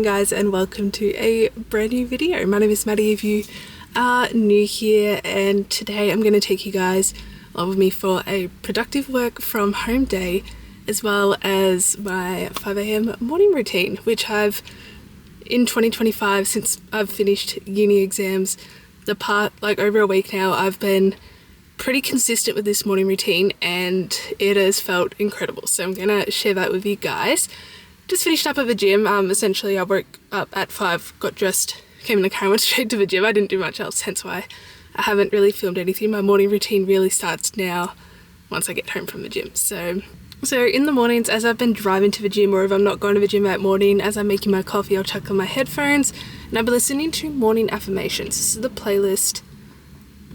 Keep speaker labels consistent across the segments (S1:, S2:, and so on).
S1: morning guys, and welcome to a brand new video. My name is Maddie if you are new here, and today I'm going to take you guys along with me for a productive work from home day, as well as my 5 a.m. morning routine, which I've in 2025, since I've finished uni exams, over a week now, I've been pretty consistent with this morning routine and it has felt incredible. So I'm gonna share that with you guys. Just finished up at the gym. Essentially I woke up at 5, got dressed, came in the car, went straight to the gym. I didn't do much else, hence why I haven't really filmed anything. My morning routine really starts now once I get home from the gym. So in the mornings, as I've been driving to the gym, or if I'm not going to the gym that morning, as I'm making my coffee, I'll chuck on my headphones and I'll be listening to morning affirmations. This is the playlist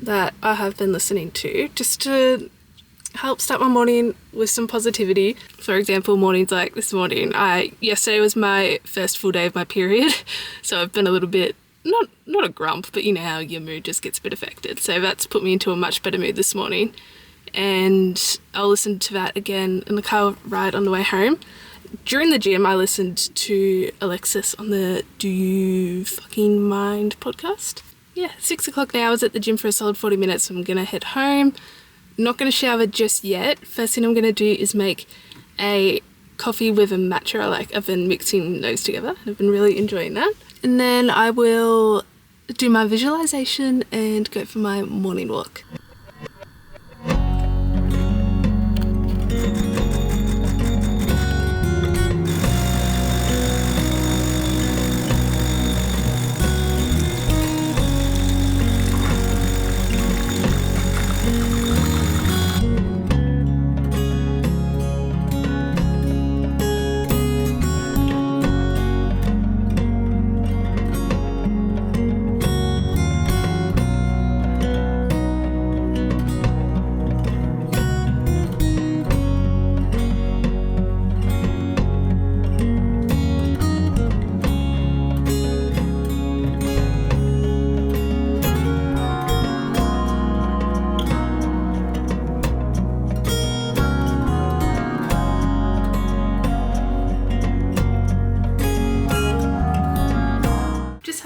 S1: that I have been listening to just to help start my morning with some positivity. For example, mornings like this morning, yesterday was my first full day of my period, so I've been a little bit not a grump, but you know how your mood just gets a bit affected. So that's put me into a much better mood this morning, and I'll listen to that again in the car ride on the way home. During the gym, I listened to Alexis on the Do You Fucking Mind podcast. Yeah, 6 o'clock now. I was at the gym for a solid 40 minutes, so I'm gonna head home. Not gonna shower just yet. First thing I'm gonna do is make a coffee with a matcha. I've been mixing those together. I've been really enjoying that. And then I will do my visualization and go for my morning walk.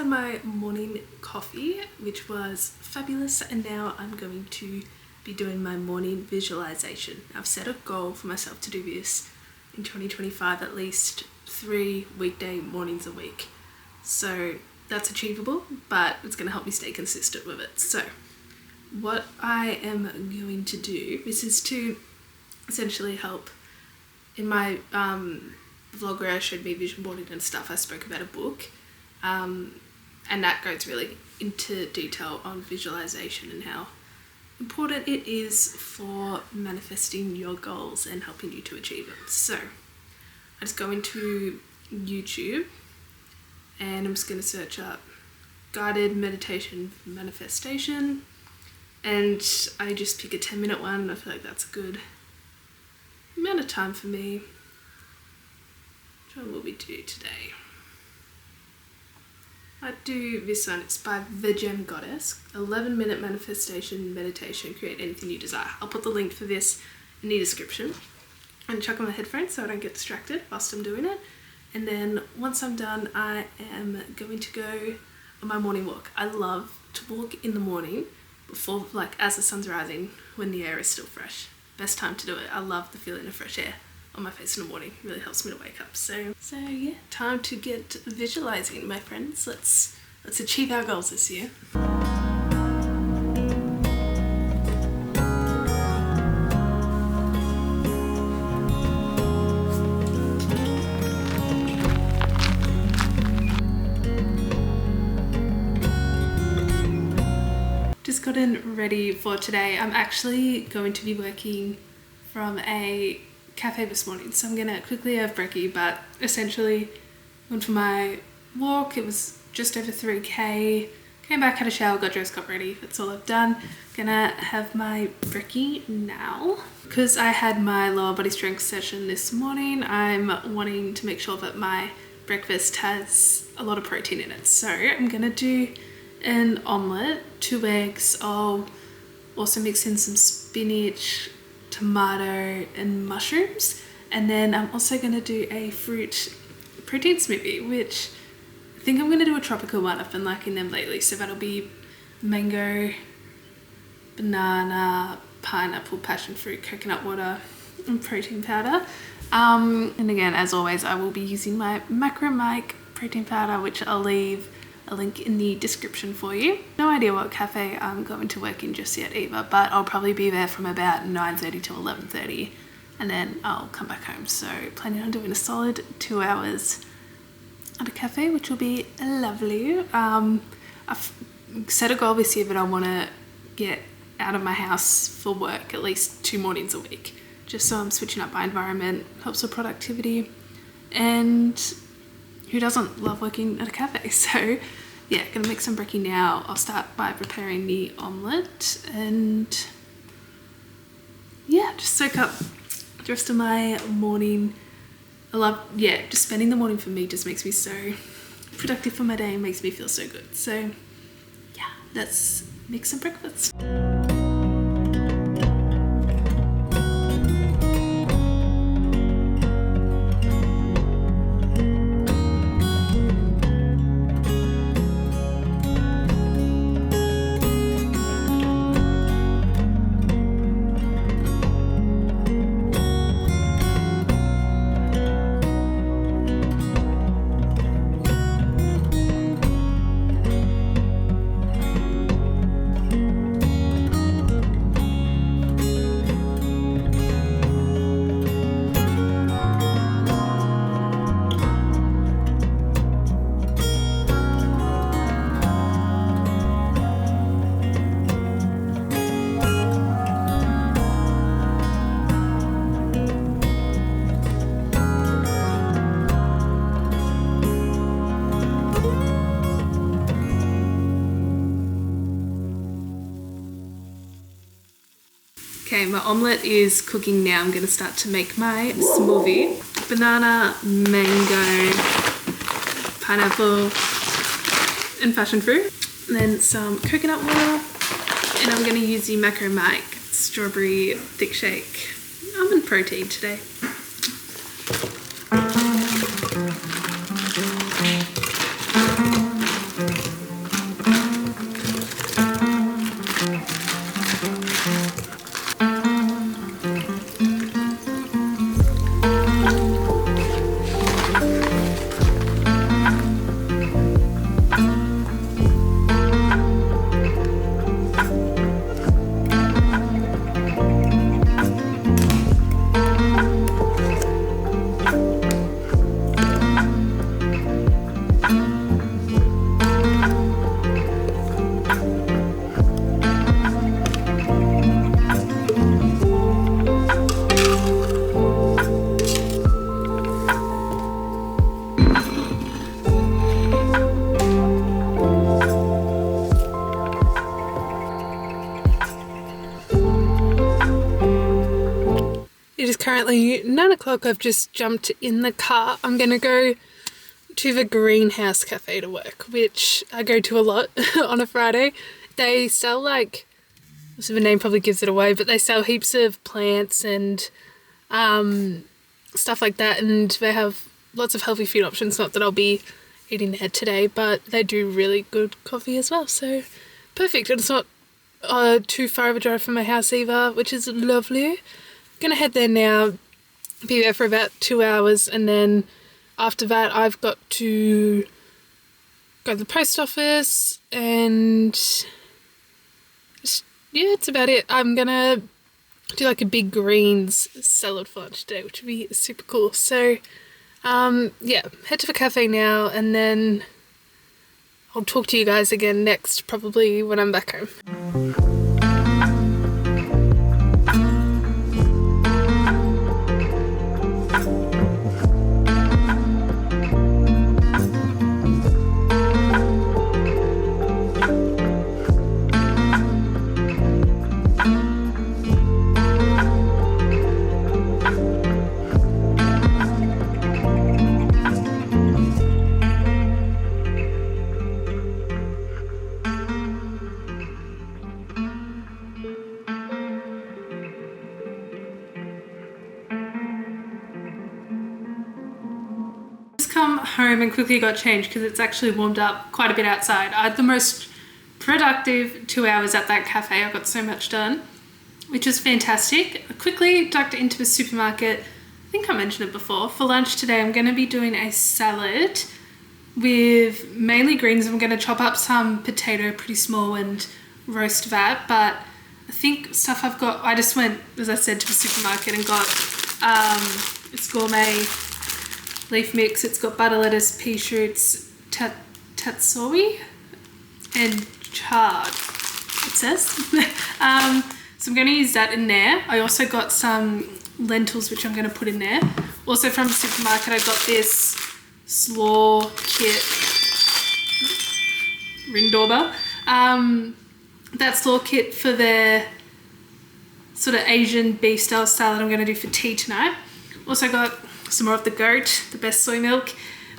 S1: My morning coffee, which was fabulous, and now I'm going to be doing my morning visualization. I've set a goal for myself to do this in 2025, at least 3 weekday mornings a week. So that's achievable, but it's going to help me stay consistent with it. So what I am going to do, this is to essentially help. In my vlog where I showed me vision boarding and stuff, I spoke about a book, and that goes really into detail on visualization and how important it is for manifesting your goals and helping you to achieve it. So I just go into YouTube and I'm just going to search up guided meditation manifestation, and I just pick a 10-minute one. I feel like that's a good amount of time for me. Which one will we do today? I do this one. It's by The Gem Goddess. 11-minute manifestation meditation. Create anything you desire. I'll put the link for this in the description. And chuck on my headphones so I don't get distracted whilst I'm doing it. And then once I'm done, I am going to go on my morning walk. I love to walk in the morning before, as the sun's rising, when the air is still fresh. Best time to do it. I love the feeling of fresh air on my face in the morning. It really helps me to wake up. So yeah, time to get visualizing, my friends. Let's achieve our goals this year. Just gotten ready for today. I'm actually going to be working from a cafe this morning, so I'm gonna quickly have brekkie, but essentially went for my walk. It was just over 3k. Came back, had a shower, got dressed, got ready. That's all I've done. Gonna have my brekkie now. Because I had my lower body strength session this morning, I'm wanting to make sure that my breakfast has a lot of protein in it. So I'm gonna do an omelette, 2 eggs. I'll also mix in some spinach, tomato and mushrooms, and then I'm also going to do a fruit protein smoothie, which think I'm going to do a tropical one. I've been liking them lately. So that'll be mango, banana, pineapple, passion fruit, coconut water and protein powder. And again, as always, I will be using my Macro Mike protein powder, which I'll leave a link in the description for you. No idea what cafe I'm going to work in just yet either, but I'll probably be there from about 9:30 to 11:30 and then I'll come back home. So planning on doing a solid 2 hours at a cafe, which will be lovely. I've set a goal this year that I want to get out of my house for work at least 2 mornings a week, just so I'm switching up my environment, helps with productivity, and who doesn't love working at a cafe? So yeah, gonna make some brekkie now. I'll start by preparing the omelette and yeah, just soak up the rest of my morning. I love, yeah, just spending the morning for me just makes me so productive for my day and makes me feel so good. So yeah, let's make some breakfast. Okay, my omelette is cooking now. I'm going to start to make my smoothie. Banana, mango, pineapple, and passion fruit. And then some coconut water. And I'm going to use the Macro Mike strawberry thick shake almond protein today. It is currently 9 o'clock. I've just jumped in the car. I'm going to go to the Greenhouse Cafe to work, which I go to a lot on a Friday. They sell like, so the name probably gives it away, but they sell heaps of plants and stuff like that, and they have lots of healthy food options. Not that I'll be eating there today, but they do really good coffee as well, so perfect. And it's not too far of a drive from my house either, which is lovely. Gonna head there now, be there for about 2 hours, and then after that I've got to go to the post office and just, yeah, it's about it. I'm gonna do like a big greens salad for lunch today, which would be super cool. So yeah, head to the cafe now and then I'll talk to you guys again next, probably when I'm back home. come home and quickly got changed because it's actually warmed up quite a bit outside. I had the most productive 2 hours at that cafe. I got so much done, which is fantastic. I quickly ducked into the supermarket. I think I mentioned it before. For lunch today, I'm going to be doing a salad with mainly greens. I'm going to chop up some potato pretty small and roast that, but I think stuff I've got, I just went, as I said, to the supermarket and got it's gourmet leaf mix. It's got butter, lettuce, pea shoots, tatsoi and chard, it says. So I'm going to use that in there. I also got some lentils, which I'm going to put in there. Also from the supermarket, I got this slaw kit, Rindorba. That slaw kit for the sort of Asian beef style salad I'm going to do for tea tonight. Also got some more of the goat, the best soy milk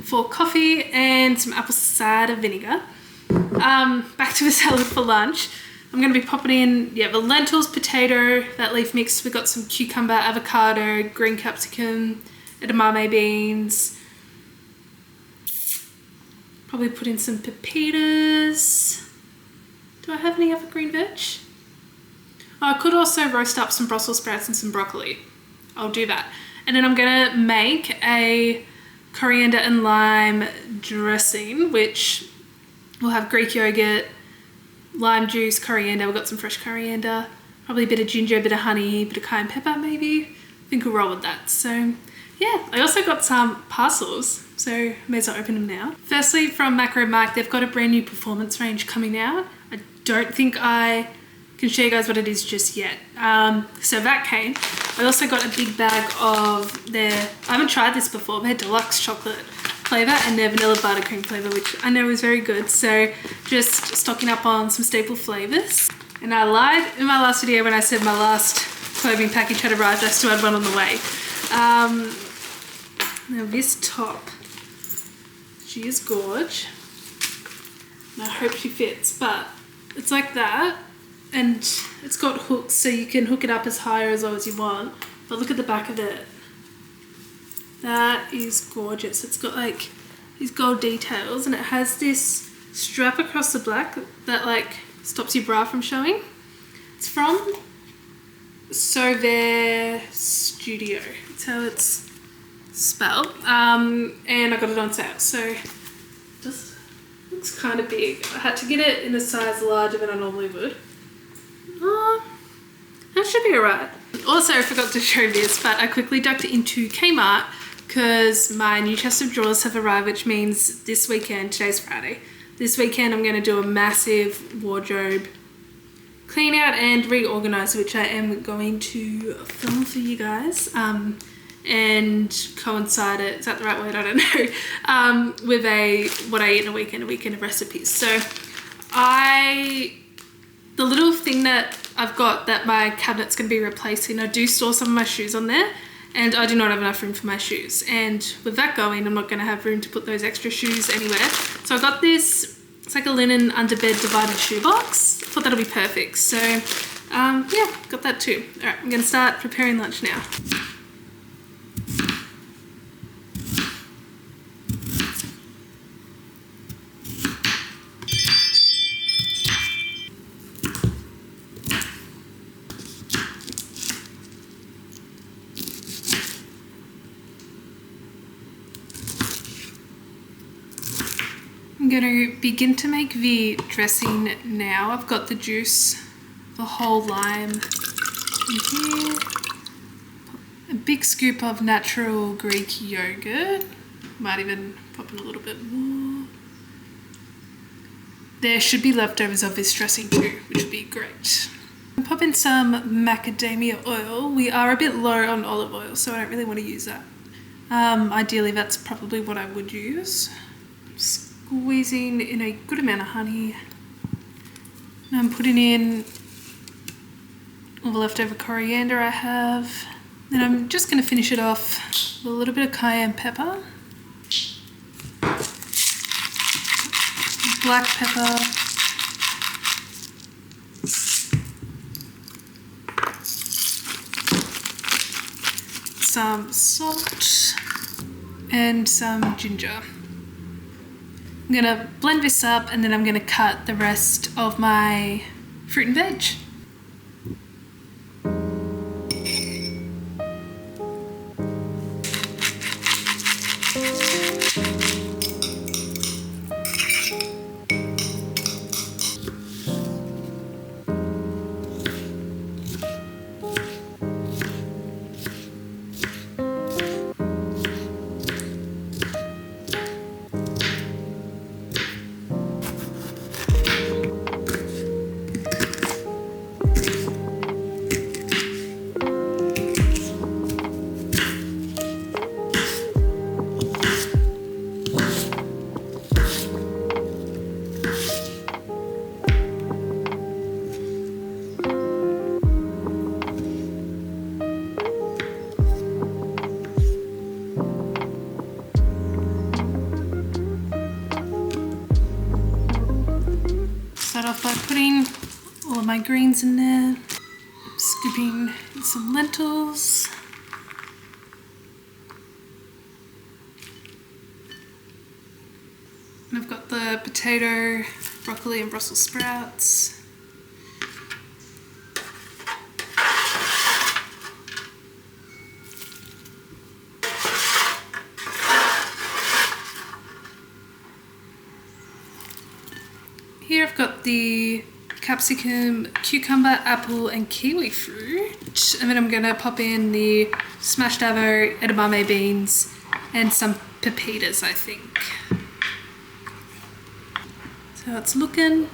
S1: for coffee, and some apple cider vinegar. Back to the salad for lunch. I'm going to be popping in, the lentils, potato, that leaf mix. We've got some cucumber, avocado, green capsicum, edamame beans. Probably put in some pepitas. Do I have any other green veg? I could also roast up some Brussels sprouts and some broccoli. I'll do that. And then I'm going to make a coriander and lime dressing, which will have Greek yogurt, lime juice, coriander. We've got some fresh coriander, probably a bit of ginger, a bit of honey, a bit of cayenne pepper maybe. I think we'll roll with that. So yeah, I also got some parcels, so I may as well open them now. Firstly, from Macro Mark, they've got a brand new performance range coming out. I don't think I can show you guys what it is just yet. So that came. I also got a big bag of their, I haven't tried this before, their deluxe chocolate flavour and their vanilla buttercream flavour, which I know is very good. So just stocking up on some staple flavours. And I lied in my last video when I said my last clothing package had arrived. I still had one on the way. Now this top, she is gorge. And I hope she fits, but it's like that. And it's got hooks, so you can hook it up as high or as low as you want. But look at the back of it. That is gorgeous. It's got like these gold details, and it has this strap across the back that like stops your bra from showing. It's from Sauveur Studio. That's how it's spelled. And I got it on sale, so it just looks kind of big. I had to get it in a size larger than I normally would. That should be alright. Also, I forgot to show this, but I quickly ducked into Kmart because my new chest of drawers have arrived, which means this weekend, today's Friday, this weekend I'm going to do a massive wardrobe clean out and reorganize, which I am going to film for you guys and coincide it, is that the right word? I don't know, with what I eat in a weekend of recipes. So the little thing that I've got that my cabinet's going to be replacing, I do store some of my shoes on there, and I do not have enough room for my shoes. And with that going, I'm not going to have room to put those extra shoes anywhere. So I got this, it's like a linen underbed divided shoe box. I thought that'll be perfect. So yeah, got that too. All right, I'm going to start preparing lunch now. I'm going to begin to make the dressing now. I've got the juice, the whole lime in here, a big scoop of natural Greek yogurt, might even pop in a little bit more. There should be leftovers of this dressing too, which would be great. I'll pop in some macadamia oil. We are a bit low on olive oil, so I don't really want to use that. Ideally, that's probably what I would use. Squeezing in a good amount of honey. And I'm putting in all the leftover coriander I have. Then I'm just going to finish it off with a little bit of cayenne pepper, black pepper, some salt, and some ginger. I'm gonna blend this up and then I'm gonna cut the rest of my fruit and veg. Start off by putting all of my greens in there, scooping some lentils, and I've got the potato, broccoli and Brussels sprouts. Here I've got the capsicum, cucumber, apple and kiwi fruit, and then I'm going to pop in the smashed avo, edamame beans and some pepitas, I think. So it's looking.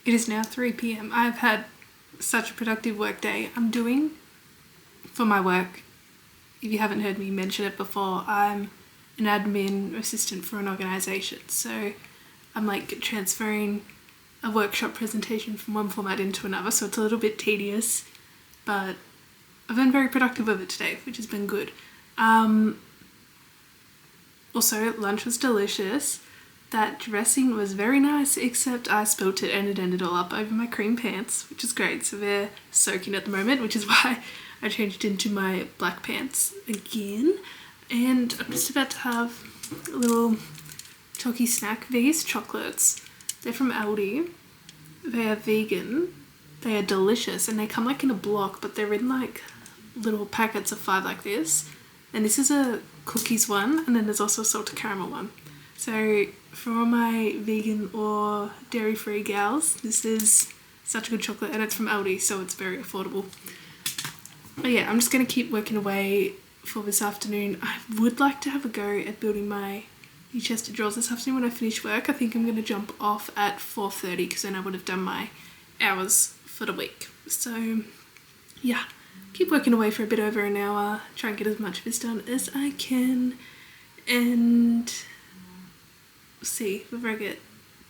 S1: It is now 3 p.m. I've had such a productive work day. I'm doing for my work. If you haven't heard me mention it before, I'm an admin assistant for an organisation. So I'm like transferring a workshop presentation from one format into another. So it's a little bit tedious, but I've been very productive with it today, which has been good. Also, lunch was delicious. That dressing was very nice, except I spilt it and it ended all up over my cream pants, which is great. So they're soaking at the moment, which is why I changed into my black pants again. And I'm just about to have a little chalky snack. These chocolates, they're from Aldi. They are vegan. They are delicious and they come like in a block, but they're in like little packets of 5 like this. And this is a cookies one, and then there's also a salted caramel one. So for all my vegan or dairy-free gals, this is such a good chocolate, and it's from Aldi, so it's very affordable. But yeah, I'm just going to keep working away for this afternoon. I would like to have a go at building my new chest of drawers this afternoon when I finish work. I think I'm going to jump off at 4:30 because then I would have done my hours for the week. So yeah, keep working away for a bit over an hour, try and get as much of this done as I can, and see whether I get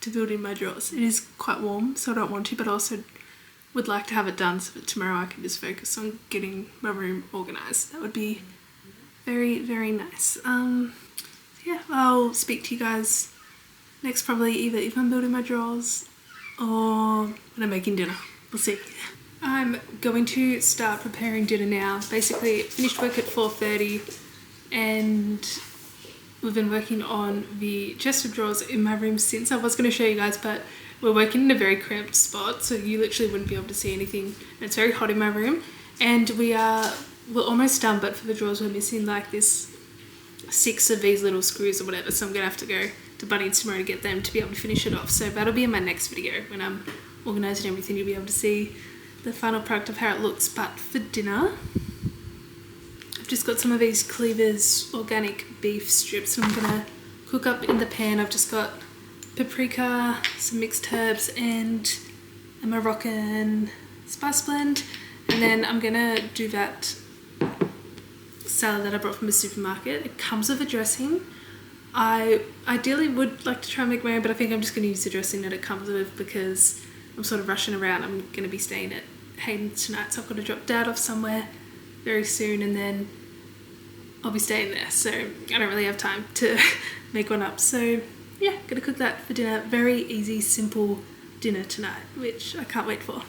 S1: to building my drawers. It is quite warm, so I don't want to, but also would like to have it done so that tomorrow I can just focus on getting my room organised. That would be very, very nice. Yeah, I'll speak to you guys next, probably either if I'm building my drawers or when I'm making dinner. We'll see. I'm going to start preparing dinner now. Basically, finished work at 4:30 and we've been working on the chest of drawers in my room since. I was going to show you guys, but we're working in a very cramped spot, so you literally wouldn't be able to see anything. It's very hot in my room, and we're almost done, but for the drawers we're missing like this 6 of these little screws or whatever, so I'm going to have to go to Bunnings tomorrow to get them to be able to finish it off. So that'll be in my next video when I'm organised and everything, you'll be able to see the final product of how it looks. But for dinner, I've just got some of these Cleaver's organic beef strips and I'm gonna cook up in the pan. I've just got paprika, some mixed herbs and a Moroccan spice blend, and then I'm gonna do that salad that I brought from the supermarket. It comes with a dressing. I ideally would like to try and make my own, but I think I'm just going to use the dressing that it comes with because I'm sort of rushing around. I'm going to be staying at Hayden's tonight, so I've got to drop Dad off somewhere very soon and then I'll be staying there, so I don't really have time to make one up. So yeah, gonna cook that for dinner. Very easy, simple dinner tonight, which I can't wait for.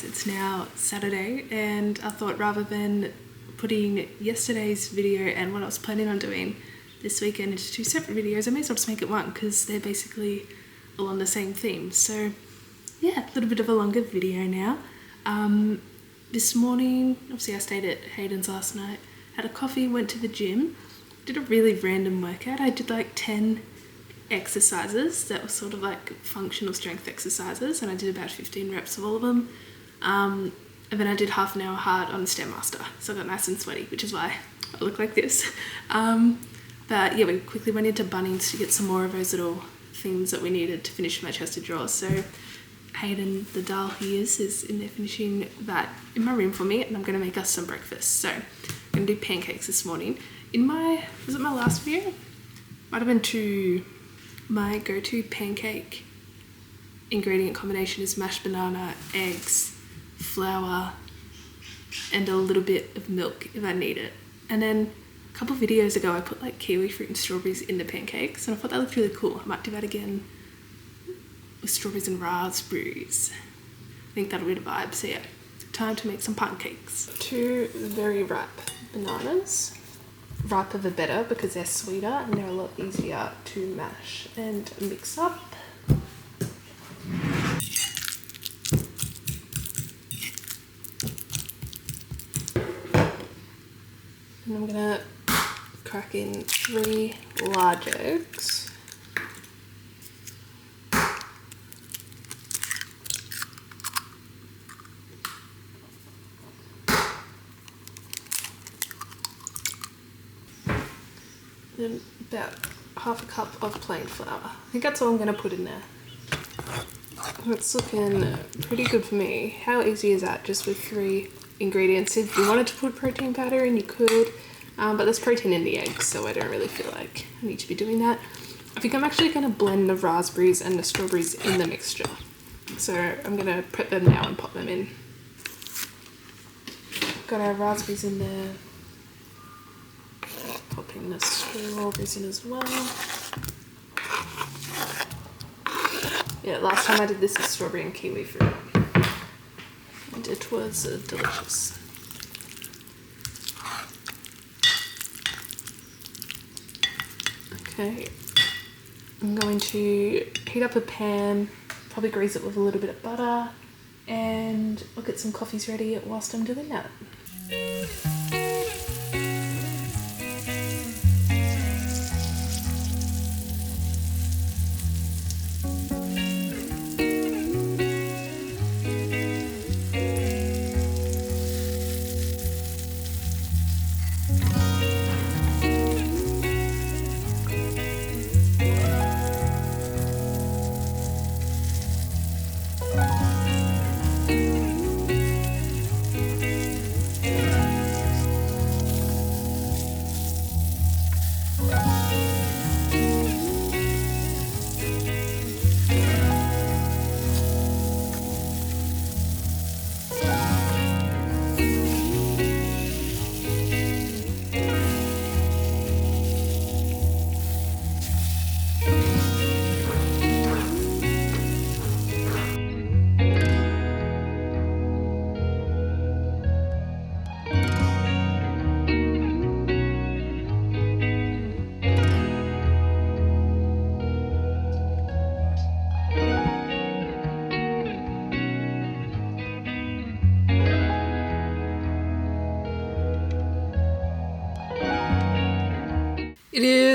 S1: It's now Saturday and I thought rather than putting yesterday's video and what I was planning on doing this weekend into two separate videos, I may as well just make it one because they're basically all on the same theme. So yeah, a little bit of a longer video now. This morning, obviously I stayed at Hayden's last night, had a coffee, went to the gym, did a really random workout. I did like 10 exercises that were sort of like functional strength exercises and I did about 15 reps of all of them. And then I did half an hour hard on the Stairmaster, so I got nice and sweaty, which is why I look like this. But yeah, we quickly went into Bunnings to get some more of those little things that we needed to finish my chest of drawers. So Hayden, the doll he is in there finishing that in my room for me, and I'm going to make us some breakfast. So I'm going to do pancakes this morning. Was it my last video? Might have been two. My go-to pancake ingredient combination is mashed banana, eggs, flour, and a little bit of milk if I need it. And then a couple of videos ago I put like kiwi fruit and strawberries in the pancakes and I thought that looked really cool. I might do that again with strawberries and raspberries. I think that'll be the vibe. So yeah, time to make some pancakes. Two very ripe bananas. Riper the better because they're sweeter and they're a lot easier to mash and mix up. And I'm gonna crack in 3 large eggs. Then about half a cup of plain flour. I think that's all I'm gonna put in there. It's looking pretty good for me. How easy is that, just with 3 ingredients? If you wanted to put protein powder in, you could, but there's protein in the eggs, so I don't really feel like I need to be doing that. I think I'm actually gonna blend the raspberries and the strawberries in the mixture. So I'm gonna prep them now and pop them in. Got our raspberries in there. Popping the strawberries in as well. Yeah, last time I did this with strawberry and kiwi fruit, and it was delicious. Okay, I'm going to heat up a pan, probably grease it with a little bit of butter, and I'll get some coffees ready whilst I'm doing that.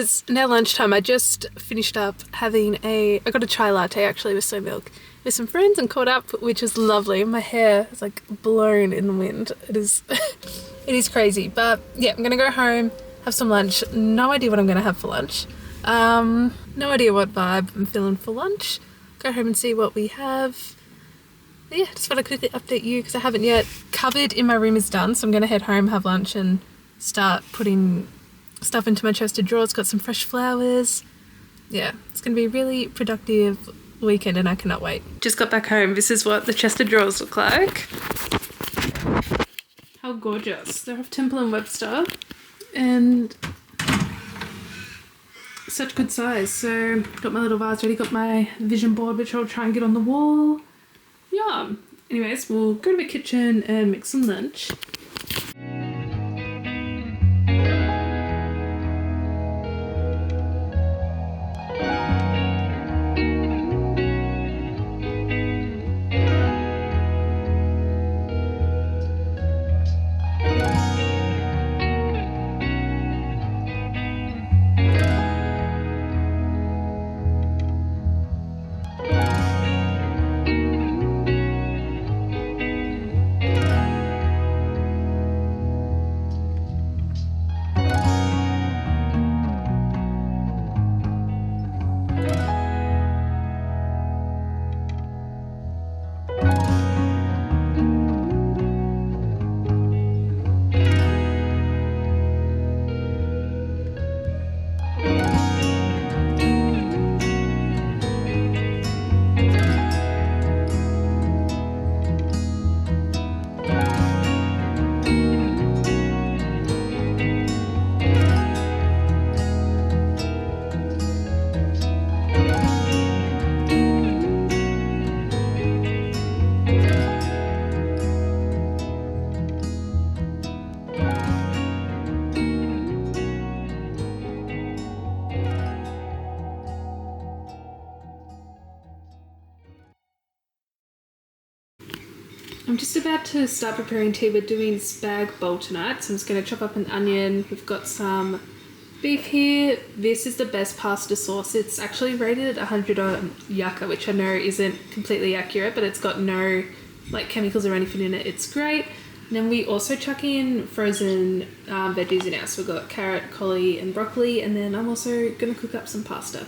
S1: is now lunchtime. I just finished up having I got a chai latte actually with soy milk with some friends and caught up, which is lovely. My hair is like blown in the wind. It is, it is crazy. But yeah, I'm gonna go home, have some lunch. No idea what I'm gonna have for lunch. No idea what vibe I'm feeling for lunch. Go home and see what we have. But yeah, just want to quickly update you because I haven't yet. Cupboard in my room is done, so I'm gonna head home, have lunch, and start putting stuff into my chest of drawers. Got some fresh flowers. Yeah, it's gonna be a really productive weekend and I cannot wait. Just got back home. This is what the chest of drawers look like. How gorgeous. They're of Temple & Webster and such good size. So got my little vase ready, got my vision board which I'll try and get on the wall. Yeah. Anyways, we'll go to the kitchen and make some lunch. I'm just about to start preparing tea. We're doing spag bowl tonight, so I'm just going to chop up an onion. We've got some beef here. This is the best pasta sauce. It's actually rated at 100 on Yucca, which I know isn't completely accurate, but it's got no like chemicals or anything in it. It's great. And then we also chuck in frozen veggies in ours. So we've got carrot, collie and broccoli, and then I'm also going to cook up some pasta.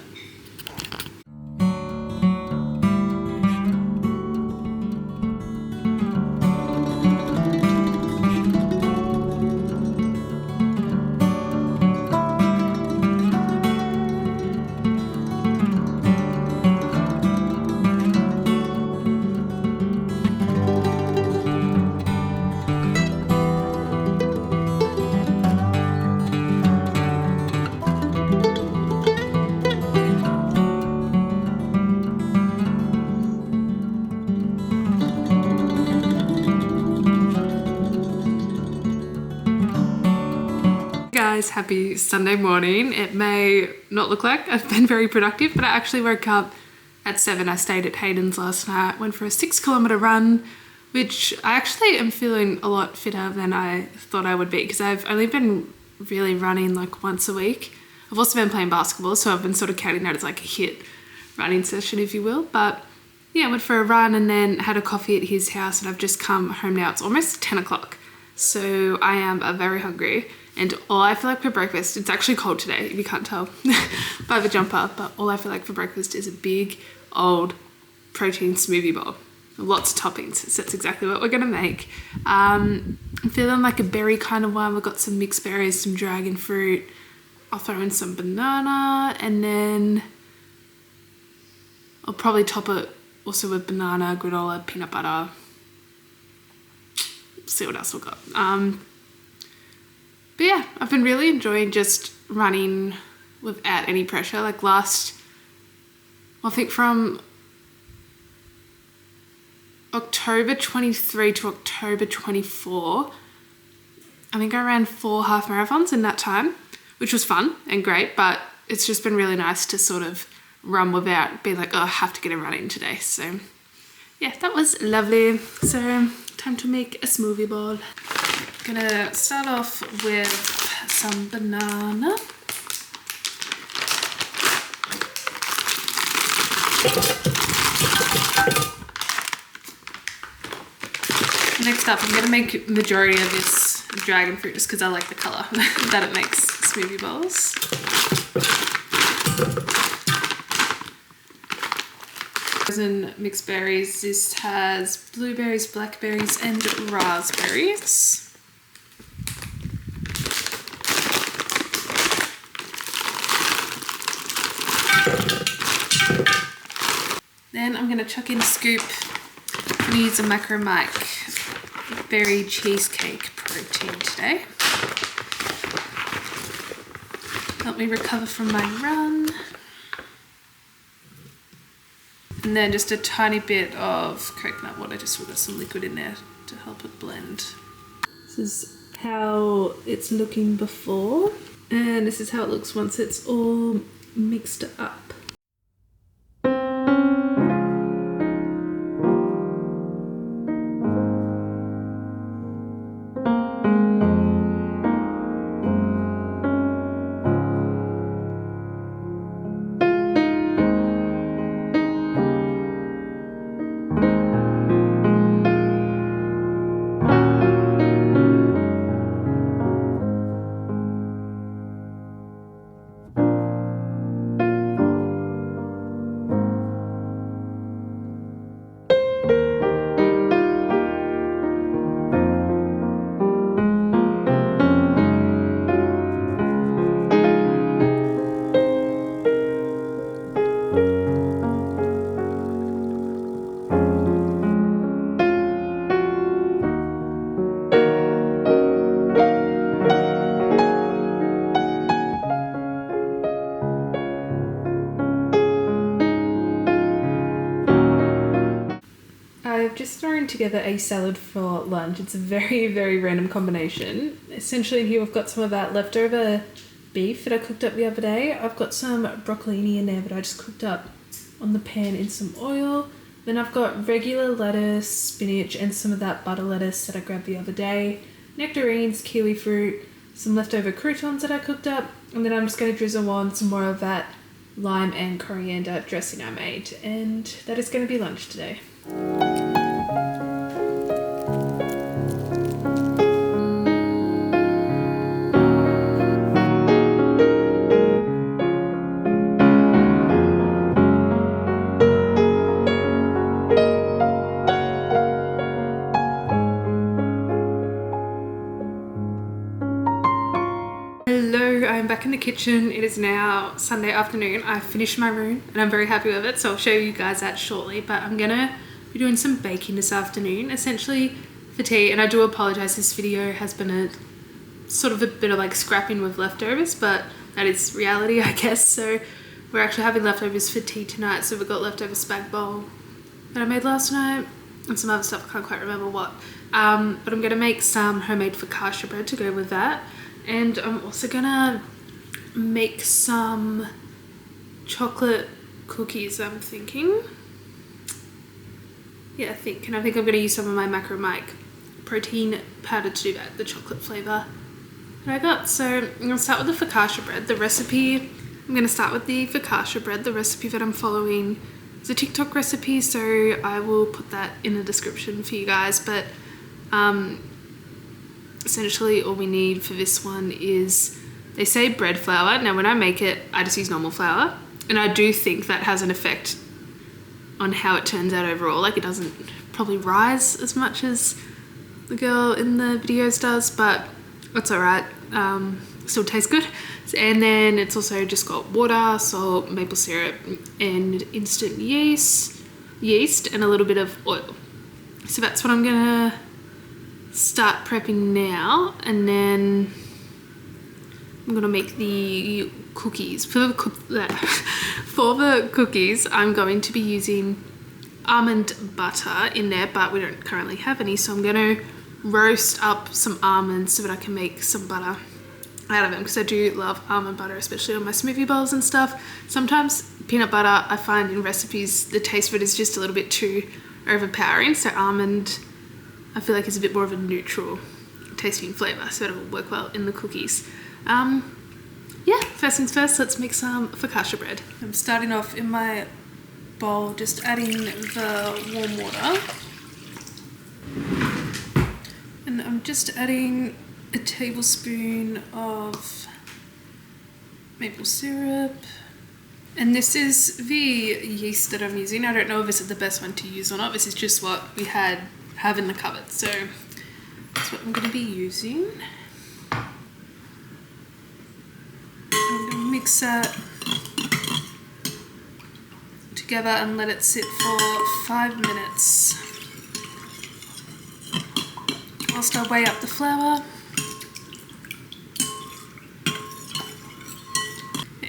S1: Guys, happy Sunday morning. It may not look like I've been very productive, but I actually woke up at 7. I stayed at Hayden's last night, went for a 6-kilometer run, which I actually am feeling a lot fitter than I thought I would be because I've only been really running like once a week. I've also been playing basketball, so I've been sort of counting that as like a hit running session, if you will. But yeah, I went for a run and then had a coffee at his house, and I've just come home now. It's almost 10 o'clock. So I am very hungry, and all I feel like for breakfast, it's actually cold today, if you can't tell by the jumper, but all I feel like for breakfast is a big old protein smoothie bowl. Lots of toppings, so that's exactly what we're gonna make. I'm feeling like a berry kind of one. We've got some mixed berries, some dragon fruit. I'll throw in some banana, and then I'll probably top it also with banana, granola, peanut butter. See what else we've got. But yeah, I've been really enjoying just running without any pressure. Like I think from October 23 to October 24, I think I ran 4 half marathons in that time, which was fun and great, but it's just been really nice to sort of run without being like, oh, I have to get a run in today. So yeah, that was lovely. So time to make a smoothie bowl. Gonna start off with some banana. Next up, I'm going to make majority of this dragon fruit just because I like the colour that it makes smoothie bowls. Frozen mixed berries. This has blueberries, blackberries and raspberries. Then I'm going to chuck in a scoop. I'm going to use a Macro Mike berry cheesecake protein today. Help me recover from my run. And then just a tiny bit of coconut water, just with some liquid in there to help it blend. This is how it's looking before, and this is how it looks once it's all mixed up. I've just thrown together a salad for lunch. It's a very, very random combination. Essentially in here we've got some of that leftover beef that I cooked up the other day. I've got some broccolini in there that I just cooked up on the pan in some oil. Then I've got regular lettuce, spinach and some of that butter lettuce that I grabbed the other day. Nectarines, kiwi fruit, some leftover croutons that I cooked up. And then I'm just going to drizzle on some more of that lime and coriander dressing I made. And that is going to be lunch today. Hello, I'm back in the kitchen. It is now Sunday afternoon. I finished my room and I'm very happy with it, so I'll show you guys that shortly. But I'm gonna be doing some baking this afternoon, essentially for tea. And I do apologize, this video has been a sort of a bit of like scrapping with leftovers, but that is reality, I guess. So we're actually having leftovers for tea tonight. So we've got leftover spag bowl that I made last night and some other stuff, I can't quite remember what. But I'm gonna make some homemade focaccia bread to go with that. And I'm also gonna make some chocolate cookies, I'm thinking. Yeah, I think I'm gonna use some of my Macro Mike protein powder to do that, the chocolate flavor that I got. So I'm gonna start with the focaccia bread. The recipe, I'm gonna start with the focaccia bread. The recipe that I'm following is a TikTok recipe, so I will put that in the description for you guys. But essentially all we need for this one is, they say bread flour. Now when I make it, I just use normal flour, and I do think that has an effect on how it turns out overall. Like, it doesn't probably rise as much as the girl in the videos does, but that's alright. Still tastes good. And then it's also just got water, salt, maple syrup and instant yeast and a little bit of oil. So that's what I'm gonna start prepping now, and then I'm gonna make the cookies. For the cookies, I'm going to be using almond butter in there, but we don't currently have any, so I'm gonna roast up some almonds so that I can make some butter out of them, because I do love almond butter, especially on my smoothie bowls and stuff. Sometimes peanut butter, I find in recipes, the taste of it is just a little bit too overpowering, so almond, I feel like it's a bit more of a neutral tasting flavour, so it'll work well in the cookies. Yeah, first things first, let's make some focaccia bread. I'm starting off in my bowl, just adding the warm water. And I'm just adding a tablespoon of maple syrup. And this is the yeast that I'm using. I don't know if this is the best one to use or not. This is just what we have in the cupboard. So that's what I'm going to be using. I'm going to mix that together and let it sit for 5 minutes whilst I weigh up the flour.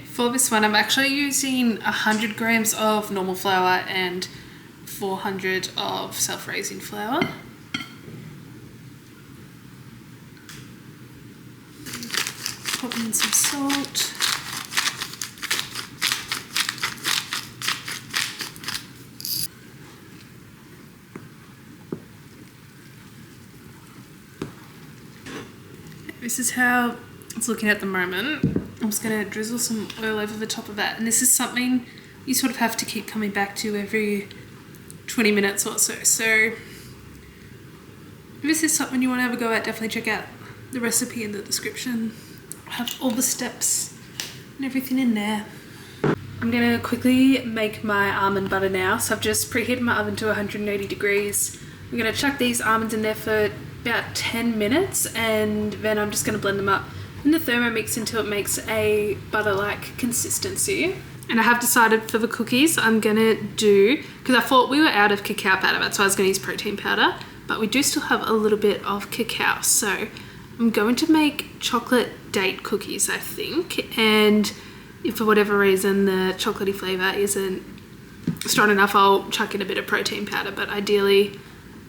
S1: For this one, I'm actually using 100 grams of normal flour and 400 of self-raising flour. Pop in some salt. This is how it's looking at the moment. I'm just going to drizzle some oil over the top of that, and this is something you sort of have to keep coming back to every 20 minutes or so. So if this is something you want to have a go at, definitely check out the recipe in the description. I have all the steps and everything in there. I'm going to quickly make my almond butter now. So I've just preheated my oven to 180 degrees. I'm going to chuck these almonds in there for about 10 minutes, and then I'm just going to blend them up in the Thermomix until it makes a butter-like consistency. And I have decided for the cookies I'm gonna do, because I thought we were out of cacao powder, that's why I was gonna use protein powder, but we do still have a little bit of cacao. So I'm going to make chocolate date cookies, I think, and if for whatever reason the chocolatey flavour isn't strong enough, I'll chuck in a bit of protein powder, but ideally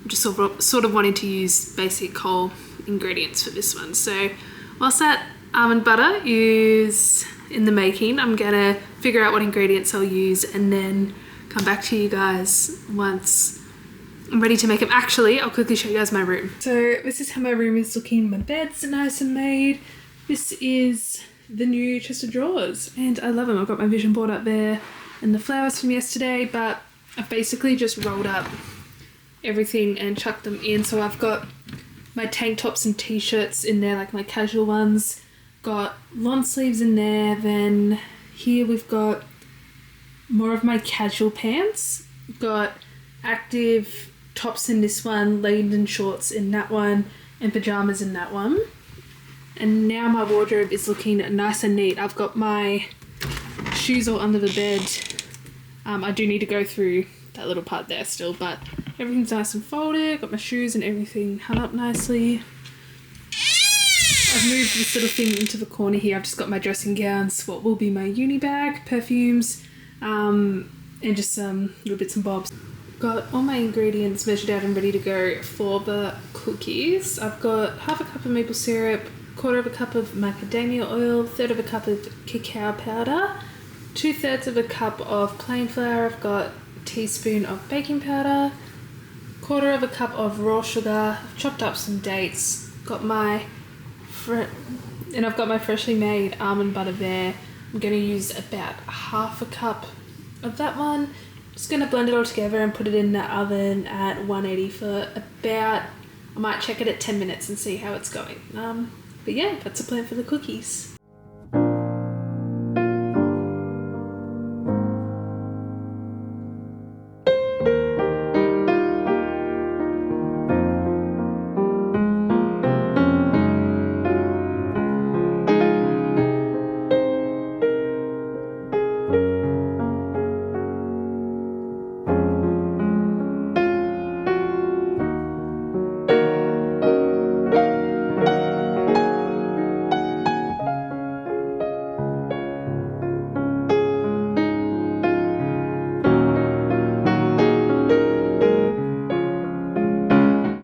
S1: I'm just sort of wanting to use basic whole ingredients for this one. So whilst that almond butter is in the making, I'm gonna figure out what ingredients I'll use and then come back to you guys once I'm ready to make them. Actually, I'll quickly show you guys my room. So this is how my room is looking. My bed's nice and made. This is the new chest of drawers and I love them. I've got my vision board up there and the flowers from yesterday, but I've basically just rolled up everything and chucked them in. So I've got my tank tops and t-shirts in there, like my casual ones. Got long sleeves in there. Then here we've got more of my casual pants. Got active tops in this one, leggings and shorts in that one, and pajamas in that one. And now my wardrobe is looking nice and neat. I've got my shoes all under the bed. I do need to go through that little part there still, but everything's nice and folded. Got my shoes and everything hung up nicely. I've moved this little thing into the corner here. I've just got my dressing gowns, what will be my uni bag, perfumes, and just some little bits and bobs. Got all my ingredients measured out and ready to go for the cookies. I've got half a cup of maple syrup, quarter of a cup of macadamia oil, third of a cup of cacao powder, 2/3 of a cup of plain flour. I've got teaspoon of baking powder, quarter of a cup of raw sugar. I've chopped up some dates, got my and I've got my freshly made almond butter there. I'm going to use about half a cup of that one. Just going to blend it all together and put it in the oven at 180 for about, I might check it at 10 minutes and see how it's going. But yeah, that's the plan for the cookies.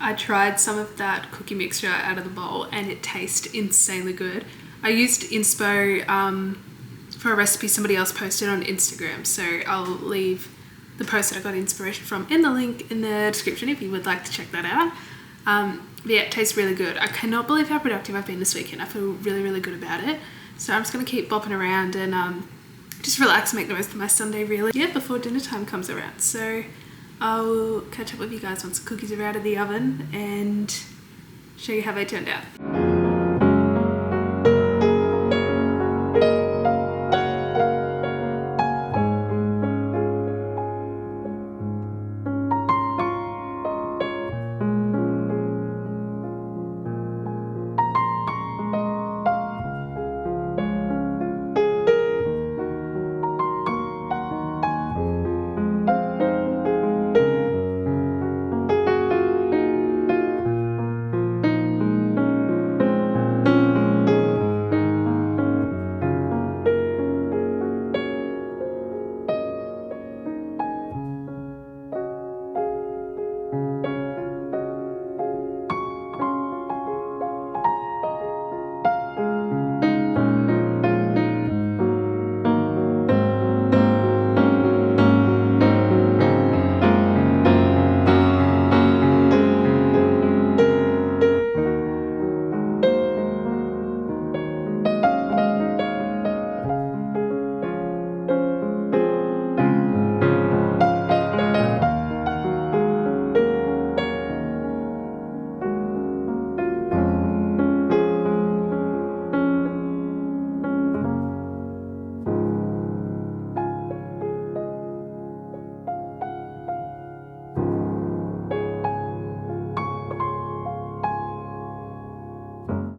S1: I tried some of that cookie mixture out of the bowl and it tastes insanely good. I used inspo for a recipe somebody else posted on Instagram, so I'll leave the post that I got inspiration from in the link in the description if you would like to check that out. But yeah, it tastes really good. I cannot believe how productive I've been this weekend. I feel really, really good about it. So I'm just going to keep bopping around and just relax, make the most of my Sunday really. Yeah, before dinner time comes around. So I'll catch up with you guys once the cookies are out of the oven and show you how they turned out.